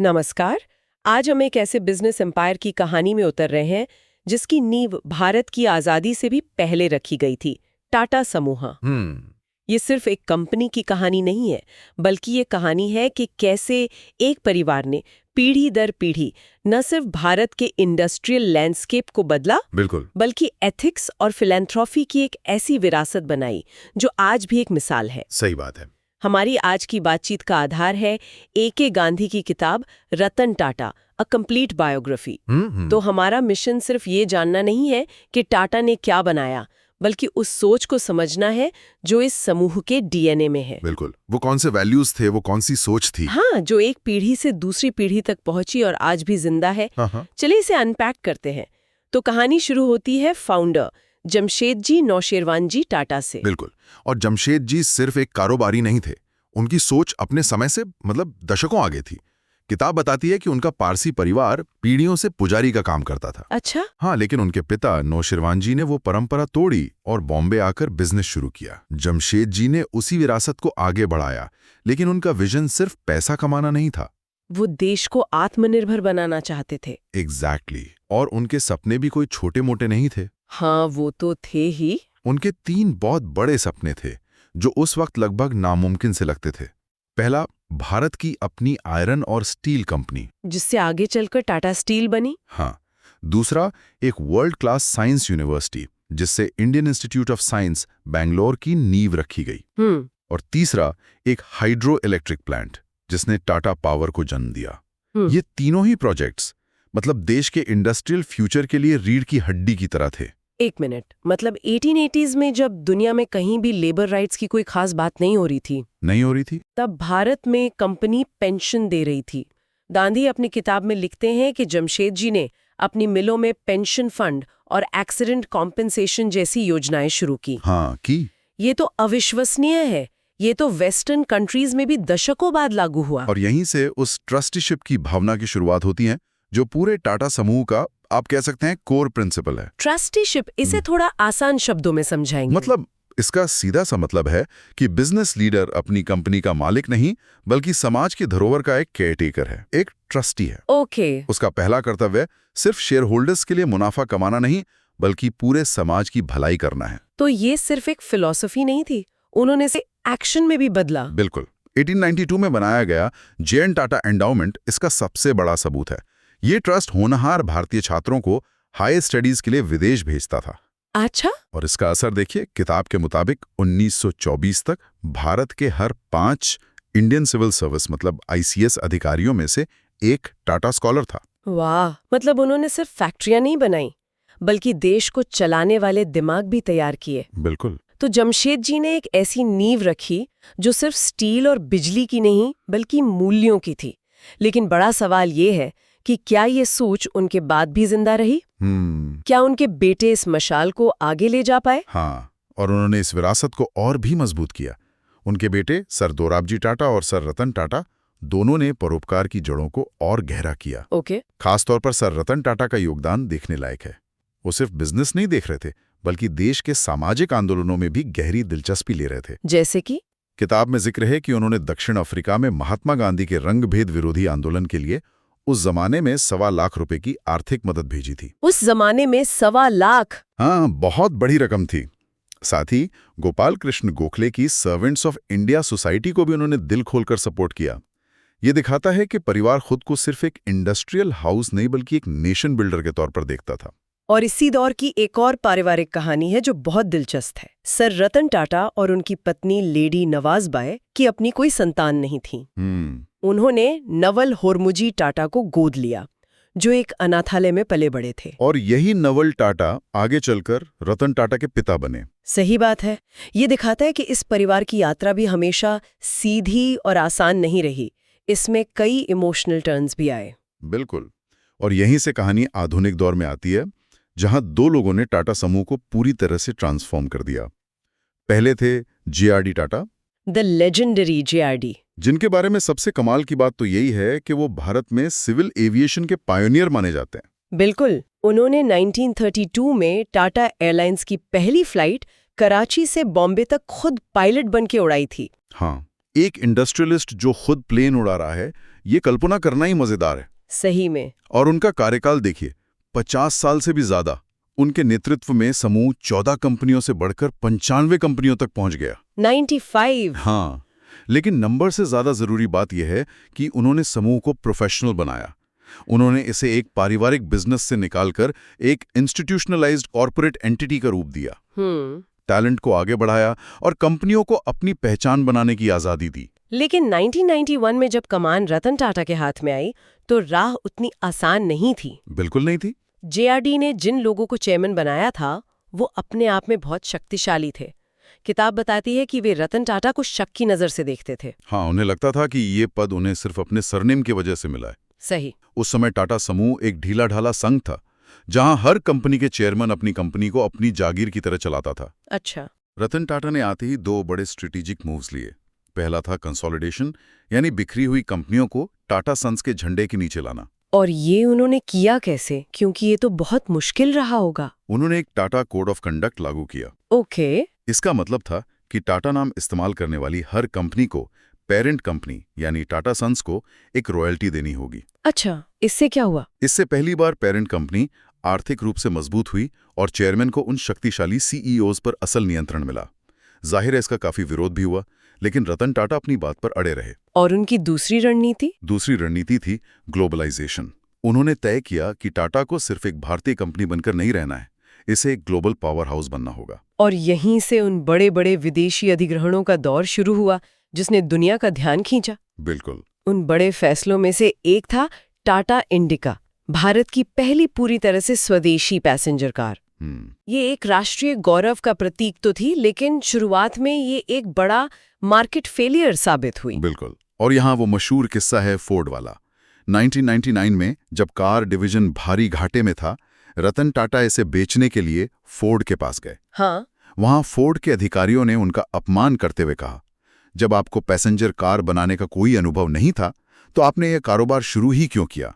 नमस्कार। आज हम एक ऐसे बिजनेस एम्पायर की कहानी में उतर रहे हैं जिसकी नींव भारत की आजादी से भी पहले रखी गई थी, टाटा समूह। ये सिर्फ एक कंपनी की कहानी नहीं है, बल्कि ये कहानी है कि कैसे एक परिवार ने पीढ़ी दर पीढ़ी न सिर्फ भारत के इंडस्ट्रियल लैंडस्केप को बदला, बिल्कुल, बल्कि एथिक्स और फिलैंथ्रोपी की एक ऐसी विरासत बनाई जो आज भी एक मिसाल है। सही बात है। हमारी आज की बातचीत का आधार है ए.के. गांधी की किताब Ratan Tata, a complete biography. तो हमारा मिशन सिर्फ ये जानना नहीं है कि टाटा ने क्या बनाया, बल्कि उस सोच को समझना है जो इस समूह के डीएनए में है। बिल्कुल, वो कौन से वैल्यूज थे, वो कौन सी सोच थी। हाँ, जो एक पीढ़ी से दूसरी पीढ़ी तक पहुंची और आज भी जिंदा है। हाँ। चलिए इसे अनपैक करते हैं। तो कहानी शुरू होती है फाउंडर जमशेदजी नौशेरवानजी टाटा से। बिल्कुल, और जमशेद जी सिर्फ एक कारोबारी नहीं थे। उनकी सोच अपने समय से दशकों आगे थी। किताब बताती है कि उनका पारसी परिवार पीढ़ियों से पुजारी का काम करता था। अच्छा। हाँ, लेकिन उनके पिता नौशेरवान जी ने वो परंपरा तोड़ी और बॉम्बे आकर बिजनेस शुरू किया। जमशेद जी ने उसी विरासत को आगे बढ़ाया, लेकिन उनका विजन सिर्फ पैसा कमाना नहीं था। वो देश को आत्मनिर्भर बनाना चाहते थे। एग्जैक्टली। और उनके सपने भी कोई छोटे मोटे नहीं थे। हाँ, वो तो थे ही। उनके 3 बहुत बड़े सपने थे जो उस वक्त लगभग नामुमकिन से लगते थे। पहला, भारत की अपनी आयरन और स्टील कंपनी, जिससे आगे चलकर टाटा स्टील बनी। हाँ। दूसरा, एक वर्ल्ड क्लास साइंस यूनिवर्सिटी, जिससे Indian institute of science Bangalore की नींव रखी गई। और तीसरा, एक हाइड्रो इलेक्ट्रिक प्लांट, जिसने टाटा पावर को जन्म दिया। ये तीनों ही प्रोजेक्ट्स देश के इंडस्ट्रियल फ्यूचर के लिए रीढ़ की हड्डी की तरह थे। एक मिनट, 1880s में जब दुनिया में कहीं भी लेबर राइट्स की कोई खास बात नहीं हो रही थी, तब भारत में कंपनी पेंशन दे रही थी। गांधी अपनी किताब में लिखते हैं कि जमशेद जी ने अपनी मिलों में पेंशन फंड और एक्सीडेंट कॉम्पेंसेशन जैसी योजनाएं शुरू की। हाँ, की। ये तो अविश्वसनीय है। ये तो वेस्टर्न कंट्रीज में भी दशकों बाद लागू हुआ। और यहीं से उस ट्रस्टीशिप की भावना की शुरुआत होती है, जो पूरे टाटा समूह का, आप कह सकते हैं, कोर प्रिंसिपल है। ट्रस्टीशिप, इसे थोड़ा आसान शब्दों में समझाएंगे। इसका सीधा सा मतलब है कि बिजनेस लीडर अपनी कंपनी का मालिक नहीं, बल्कि समाज की धरोहर का एक केयरटेकर है, एक ट्रस्टी है। ओके। उसका पहला कर्तव्य सिर्फ शेयर होल्डर्स के लिए मुनाफा कमाना नहीं, बल्कि पूरे समाज की भलाई करना है। तो ये सिर्फ एक फिलॉसफी नहीं थी, उन्होंने इसे एक्शन में भी बदला। बिल्कुल। 1892 में बनाया गया जे.एन. टाटा एंडाउमेंट इसका सबसे बड़ा सबूत है। ये ट्रस्ट होनहार भारतीय छात्रों को हाई स्टडीज के लिए विदेश भेजता था। अच्छा। और इसका असर देखिए, किताब के मुताबिक 1924 तक भारत के हर 5 इंडियन सिविल सर्विस ICS अधिकारियों में से एक टाटा स्कॉलर था। वाह, उन्होंने सिर्फ फैक्ट्रियां नहीं बनाई, बल्कि देश को चलाने वाले दिमाग भी तैयार किए। बिल्कुल। तो जमशेद जी ने एक ऐसी नींव रखी जो सिर्फ स्टील और बिजली की नहीं, बल्कि मूल्यों की थी। लेकिन बड़ा सवाल ये है कि क्या ये सोच उनके बाद भी जिंदा रही? क्या उनके बेटे इस मशाल को आगे ले जा पाए? हाँ, और उन्होंने इस विरासत को और भी मजबूत किया। उनके बेटे सर दोराबजी टाटा और सर रतन टाटा दोनों ने परोपकार की जड़ों को और गहरा किया। ओके। खासतौर पर सर रतन टाटा का योगदान देखने लायक है। वो सिर्फ बिजनेस नहीं देख रहे थे, बल्कि देश के सामाजिक आंदोलनों में भी गहरी दिलचस्पी ले रहे थे। जैसे कि किताब में जिक्र है कि उन्होंने दक्षिण अफ्रीका में महात्मा गांधी के रंगभेद विरोधी आंदोलन के लिए उस जमाने में ₹1.25 की आर्थिक मदद भेजी थी। उस जमाने में ₹1.25? हाँ, बहुत बड़ी रकम थी। साथ ही गोपाल कृष्ण गोखले की सर्वेंट्स ऑफ इंडिया सोसाइटी को भी उन्होंने दिल खोलकर सपोर्ट किया। ये दिखाता है कि परिवार खुद को सिर्फ एक इंडस्ट्रियल हाउस नहीं, बल्कि एक नेशन बिल्डर के तौर पर देखता था। और इसी दौर की एक और पारिवारिक कहानी है जो बहुत दिलचस्प है। सर रतन टाटा और उनकी पत्नी लेडी नवाज बाई की अपनी कोई संतान नहीं थी। उन्होंने नवल होरमुजी टाटा को गोद लिया, जो एक अनाथालय में पले बड़े थे। और यही नवल टाटा आगे चलकर रतन टाटा के पिता बने। सही बात है। ये दिखाता है कि इस परिवार की यात्रा भी हमेशा सीधी और आसान नहीं रही। इसमें कई इमोशनल टर्न्स भी आए। बिल्कुल। और यहीं से कहानी आधुनिक दौर में आती है, जहां 2 लोगों ने टाटा समूह को पूरी तरह से ट्रांसफॉर्म कर दिया। पहले थे JRD. Tata, the legendary JRD., जिनके बारे में सबसे कमाल की बात तो यही है कि वो भारत में सिविल एविएशन के पायोनियर माने जाते हैं। बिल्कुल। उन्होंने 1932 में टाटा एयरलाइंस की पहली फ्लाइट कराची से बॉम्बे तक खुद पायलट बन के उड़ाई थी। हाँ, एक इंडस्ट्रियलिस्ट जो खुद प्लेन उड़ा रहा है, ये कल्पना करना ही मजेदार है। सही में। और उनका कार्यकाल देखिए, 50 साल से भी ज्यादा। उनके नेतृत्व में समूह 14 कंपनियों से बढ़कर 95 कंपनियों तक पहुंच गया। 95। हाँ, लेकिन नंबर से ज्यादा जरूरी बात यह है कि उन्होंने समूह को प्रोफेशनल बनाया। उन्होंने इसे एक पारिवारिक बिजनेस से निकालकर एक इंस्टीट्यूशनलाइज्ड कॉर्पोरेट एंटिटी का रूप दिया। टैलेंट को आगे बढ़ाया और कंपनियों को अपनी पहचान बनाने की आजादी दी। लेकिन 1991 में जब कमान रतन टाटा के हाथ में आई तो राह उतनी आसान नहीं थी। बिल्कुल नहीं थी। जेआरडी ने जिन लोगों को चेयरमैन बनाया था वो अपने आप में बहुत शक्तिशाली थे। किताब बताती है कि वे रतन टाटा को शक की नजर से देखते थे। हाँ, उन्हें लगता था कि ये पद उन्हें सिर्फ अपने सरनेम की वजह से मिला है। सही। उस समय टाटा समूह एक ढीला ढाला संघ था, जहां हर कंपनी के चेयरमैन अपनी कंपनी को अपनी जागीर की तरह चलाता था। अच्छा। रतन टाटा ने आते ही 2 बड़े स्ट्रेटेजिक मूव्स लिए। पहला था कंसोलिडेशन, यानी बिखरी हुई कंपनियों को टाटा सन्स के झंडे के नीचे लाना। और ये उन्होंने किया कैसे? क्योंकि ये तो बहुत मुश्किल रहा होगा। उन्होंने एक टाटा कोड ऑफ कंडक्ट लागू किया। ओके। इसका मतलब था कि टाटा नाम इस्तेमाल करने वाली हर कंपनी को पेरेंट कंपनी यानी टाटा सन्स को एक रॉयल्टी देनी होगी। अच्छा, इससे क्या हुआ? इससे पहली बार पेरेंट कंपनी आर्थिक रूप से मजबूत हुई और चेयरमैन को उन शक्तिशाली सीईओज पर असल नियंत्रण मिला। जाहिर है इसका काफी विरोध भी हुआ, लेकिन रतन टाटा अपनी बात पर अड़े रहे। और उनकी दूसरी रणनीति? दूसरी रणनीति थी ग्लोबलाइजेशन। उन्होंने तय किया कि टाटा को सिर्फ एक भारतीय कंपनी बनकर नहीं रहना है, इसे एक ग्लोबल पावर हाउस बनना होगा। और यहीं से उन बड़े बड़े विदेशी अधिग्रहणों का दौर शुरू हुआ जिसने दुनिया का ध्यान खींचा। बिल्कुल। उन बड़े फैसलों में से एक था टाटा इंडिका, भारत की पहली पूरी तरह से स्वदेशी पैसेंजर कार। ये एक राष्ट्रीय गौरव का प्रतीक तो थी, लेकिन शुरुआत में ये एक बड़ा मार्केट फेलियर साबित हुई। बिल्कुल। और यहाँ वो मशहूर किस्सा है फोर्ड वाला। 1999 में जब कार डिवीजन भारी घाटे में था, रतन टाटा इसे बेचने के लिए फोर्ड के पास गए। हाँ। वहां फोर्ड के अधिकारियों ने उनका अपमान करते हुए कहा, जब आपको पैसेंजर कार बनाने का कोई अनुभव नहीं था तो आपने यह कारोबार शुरू ही क्यों किया?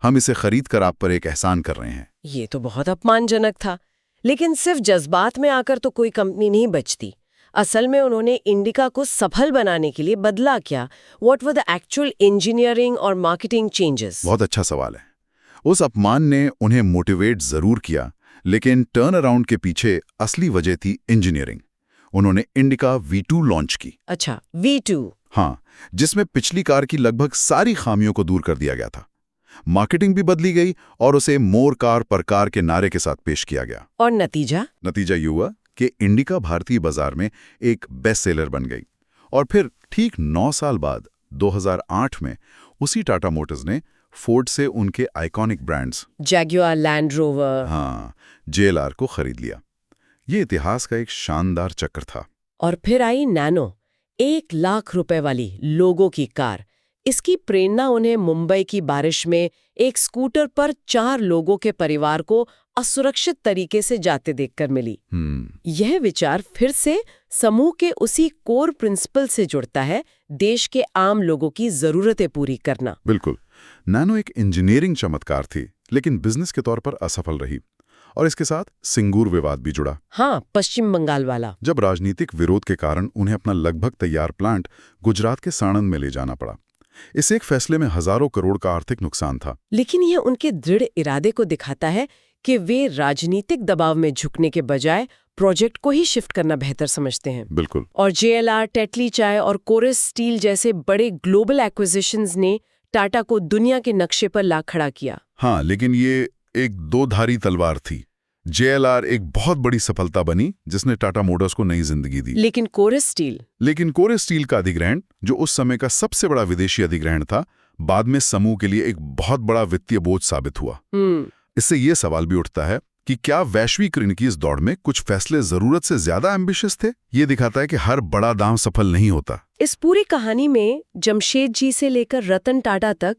हम इसे खरीद कर आप पर एक एहसान कर रहे हैं। ये तो बहुत अपमानजनक था। लेकिन सिर्फ जज्बात में आकर तो कोई कंपनी नहीं बचती। असल में उन्होंने इंडिका को सफल बनाने के लिए बदला क्या? What were the actual engineering और मार्केटिंग चेंजेस? बहुत अच्छा सवाल है। उस अपमान ने उन्हें मोटिवेट जरूर किया, लेकिन टर्न अराउंड के पीछे असली वजह थी इंजीनियरिंग। उन्होंने इंडिका V2 लॉन्च की। अच्छा, V2। हाँ, जिसमें पिछली कार की लगभग सारी खामियों को दूर कर दिया गया था। मार्केटिंग भी बदली गई और उसे मोर कार पर कार के नारे के साथ पेश किया गया। और नतीजा ये हुआ कि इंडिका भारतीय बाजार में एक बेस्ट सेलर बन गई। और फिर ठीक 9 साल बाद 2008 में उसी टाटा मोटर्स ने फोर्ड से उनके iconic brands Jaguar, land rover, हाँ, JLR को खरीद लिया। ये इतिहास का एक शानदार चक्र था। और फिर आई नैनो, 1 लाख रुपए वाली लोगों की कार। इसकी प्रेरणा उन्हें मुंबई की बारिश में एक स्कूटर पर 4 लोगों के परिवार को असुरक्षित तरीके से जाते देखकर मिली। यह विचार फिर से समूह के उसी कोर प्रिंसिपल से जुड़ता है, देश के आम लोगों की जरूरतें पूरी करना। बिल्कुल। नैनो एक इंजीनियरिंग चमत्कार थी, लेकिन बिजनेस के तौर पर असफल रही। और इसके साथ सिंगूर विवाद भी जुड़ा। हाँ, पश्चिम बंगाल वाला। जब राजनीतिक विरोध के कारण उन्हें अपना लगभग तैयार प्लांट गुजरात के साणंद में ले जाना पड़ा। इस एक फैसले में हजारों करोड़ का आर्थिक नुकसान था। लेकिन यह उनके दृढ़ इरादे को दिखाता है कि वे राजनीतिक दबाव में झुकने के बजाय प्रोजेक्ट को ही शिफ्ट करना बेहतर समझते हैं। बिल्कुल। और JLR, टेटली चाय और कोरेस स्टील जैसे बड़े ग्लोबल एक्विजिशंस ने टाटा को दुनिया के नक्शे पर ला खड़ा किया। हाँ, लेकिन ये एक दो-धारी तलवार थी। JLR एक बहुत बड़ी सफलता बनी, जिसने टाटा मोटर्स को नई जिंदगी दी। लेकिन कोरेस स्टील का अधिग्रहण, जो उस समय का सबसे बड़ा विदेशी अधिग्रहण था, बाद में समूह के लिए एक बहुत बड़ा वित्तीय बोझ साबित हुआ। इससे ये सवाल भी उठता है कि क्या वैश्वीकरण की इस दौड़ में कुछ फैसले जरूरत से ज्यादा एम्बिशियस थे? ये दिखाता है कि हर बड़ा दांव सफल नहीं होता। इस पूरी कहानी में जमशेद जी से लेकर रतन टाटा तक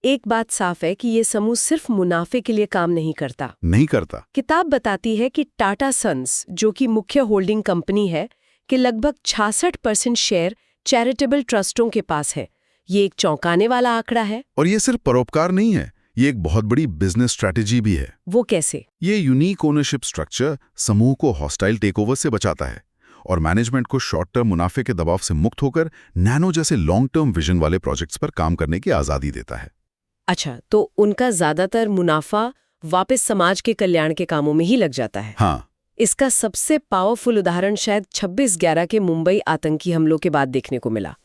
एक बात साफ है कि ये समूह सिर्फ मुनाफे के लिए काम नहीं करता। किताब बताती है कि टाटा सन्स, जो कि मुख्य होल्डिंग कंपनी है, के लगभग 66% शेयर चैरिटेबल ट्रस्टों के पास है। ये एक चौंकाने वाला आंकड़ा है। और ये सिर्फ परोपकार नहीं है, ये एक बहुत बड़ी बिजनेस स्ट्रैटेजी भी है। वो कैसे? ये यूनिक ओनरशिप स्ट्रक्चर समूह को हॉस्टाइल टेकओवर से बचाता है और मैनेजमेंट को शॉर्ट टर्म मुनाफे के दबाव से मुक्त होकर नैनो जैसे लॉन्ग टर्म विजन वाले प्रोजेक्ट्स पर काम करने की आज़ादी देता है। अच्छा, तो उनका ज्यादातर मुनाफा वापस समाज के कल्याण के कामों में ही लग जाता है। हाँ, इसका सबसे पावरफुल उदाहरण शायद 26/11 के मुंबई आतंकी हमलों के बाद देखने को मिला।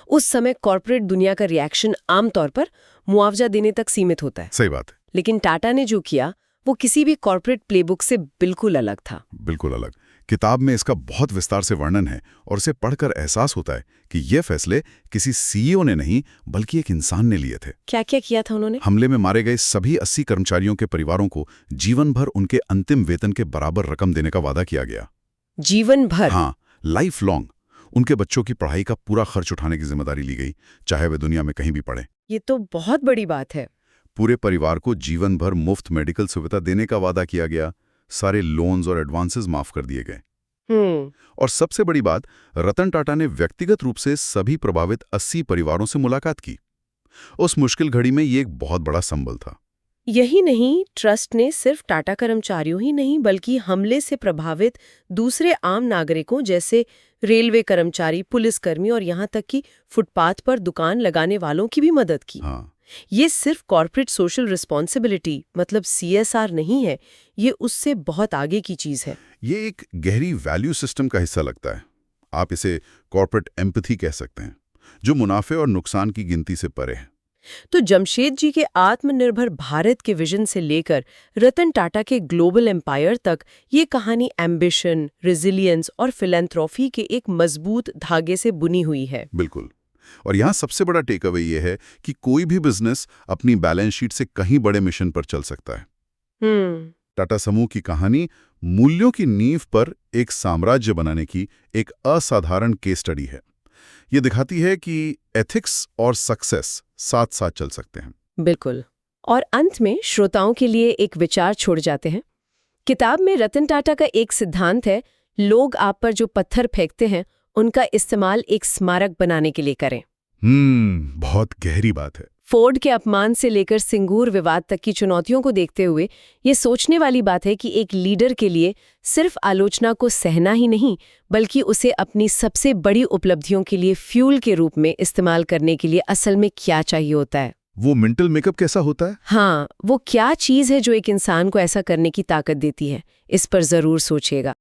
उस समय कॉर्पोरेट दुनिया का रिएक्शन आमतौर पर मुआवजा देने तक सीमित होता है। सही बात है। लेकिन टाटा ने जो किया वो किसी भी कॉर्पोरेट प्लेबुक से बिल्कुल अलग था। बिल्कुल अलग। किताब में इसका बहुत विस्तार से वर्णन है और इसे पढ़कर एहसास होता है कि ये फैसले किसी सीईओ ने नहीं बल्कि एक इंसान ने लिए थे। क्या क्या किया था उन्होंने? हमले में मारे गए सभी 80 कर्मचारियों के परिवारों को जीवन भर उनके अंतिम वेतन के बराबर रकम देने का वादा किया गया। जीवन भर? हाँ, लाइफ लॉन्ग। उनके बच्चों की पढ़ाई का पूरा खर्च उठाने की जिम्मेदारी ली गई, चाहे वे दुनिया में कहीं भी पढ़ें। ये तो बहुत बड़ी बात है। पूरे परिवार को जीवन भर मुफ्त मेडिकल सुविधा देने का वादा किया गया। सारे लोन्स और एडवांसेस माफ कर दिए गए। और सबसे बड़ी बात, रतन टाटा ने व्यक्तिगत रूप से सभी प्रभावित 80 परिवारों से मुलाकात की। उस मुश्किल घड़ी में ये एक बहुत बड़ा संबल था। यही नहीं, ट्रस्ट ने सिर्फ टाटा कर्मचारियों ही नहीं बल्कि हमले से प्रभावित दूसरे आम नागरिकों जैसे रेलवे कर्मचारी, पुलिसकर्मी और यहाँ तक कि फुटपाथ पर दुकान लगाने वालों की भी मदद की। हाँ। ये सिर्फ कॉर्पोरेट सोशल रिस्पॉन्सिबिलिटी मतलब CSR नहीं है, ये उससे बहुत आगे की चीज है। ये एक गहरी वैल्यू सिस्टम का हिस्सा लगता है। आप इसे कॉर्पोरेट एम्पैथी कह सकते हैं, जो मुनाफे और नुकसान की गिनती से परे है। तो जमशेद जी के आत्मनिर्भर भारत के विजन से लेकर रतन टाटा के ग्लोबल एम्पायर तक ये कहानी एम्बिशन, रेजिलियंस और फिलैंथ्रोफी के एक मजबूत धागे से बुनी हुई है। बिल्कुल। और यहाँ सबसे बड़ा टेक अवे ये है कि कोई भी बिजनेस अपनी बैलेंस शीट से कहीं बड़े मिशन पर चल सकता है। टाटा समूह की कहानी मूल्यों की नींव पर एक साम्राज्य बनाने की एक असाधारण केस स्टडी है। ये दिखाती है कि एथिक्स और सक्सेस साथ साथ चल सकते हैं। बिल्कुल। और अंत में श्रोताओं के लिए एक विचार छोड़ जाते हैं। किताब में रतन टाटा का एक सिद्धांत है, लोग आप पर जो पत्थर फेंकते हैं उनका इस्तेमाल एक स्मारक बनाने के लिए करें। बहुत गहरी बात है। फोर्ड के अपमान से लेकर सिंगूर विवाद तक की चुनौतियों को देखते हुए ये सोचने वाली बात है कि एक लीडर के लिए सिर्फ आलोचना को सहना ही नहीं बल्कि उसे अपनी सबसे बड़ी उपलब्धियों के लिए फ्यूल के रूप में इस्तेमाल करने के लिए असल में क्या चाहिए होता है। वो मेंटल मेकअप कैसा होता है? हाँ, वो क्या चीज़ है जो एक इंसान को ऐसा करने की ताकत देती है, इस पर जरूर सोचिएगा।